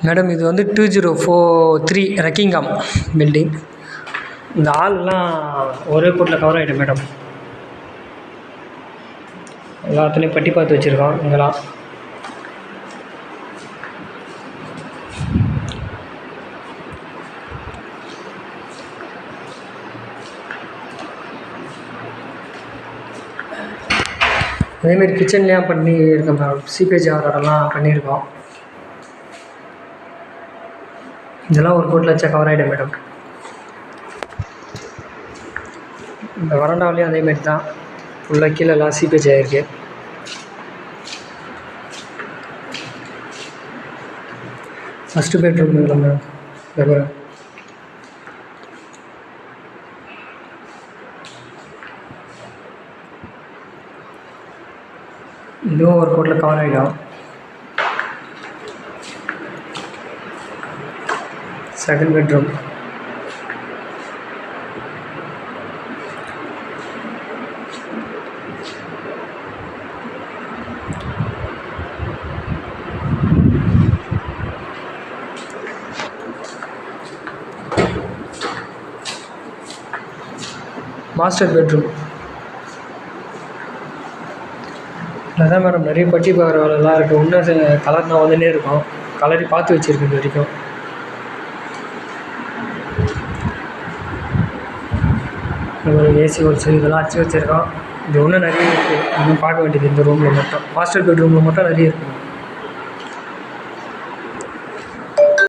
Madam இது வந்து 2043 ரக்கிங்காம் building. இந்த ஹால்லாம் ஒரே கோட்டில் கவர் ஆகிடும் மேடம். எல்லாத்துலேயும் பட்டி பார்த்து வச்சுருக்கோம். இங்கெல்லாம் அதேமாரி கிச்சன்லேயும் பண்ணியிருக்கோம் மேடம். சீப்பேஜ் ஆர்டரெல்லாம் பண்ணியிருக்கோம். இதெல்லாம் ஒரு கோட்டில் வச்சா கவர் ஆகிடும் மேடம். இந்த வராண்டாவிலையும் அதேமாரி தான் ஃபுல்லாக கீழெல்லாம் சீப்பேஜ் ஆகிருக்கு. ஃபஸ்ட்டு பெட்ரூம் இல்லை மேடம். இந்த இதுவும் ஒரு கோட்டில் கவர் ஆகிடும். Second bedroom master bedroom. அதான் மேடம் நிறைய பட்டி பார்க்குற வேலைலாம் இருக்குது. இன்னும் கலர் நான் வந்துன்னே இருக்கும். கலரி பார்த்து வச்சுருக்கு இது வரைக்கும். ஏசி ஹோல்ஸ் இதெல்லாம் அடிச்சு வச்சுருக்கோம். இது இன்னும் நிறைய இருக்குது. இன்னும் பார்க்க வேண்டியது இந்த ரூமில் மட்டும். மாஸ்டர் பெட்ரூமில் மட்டும் நிறைய இருக்குது.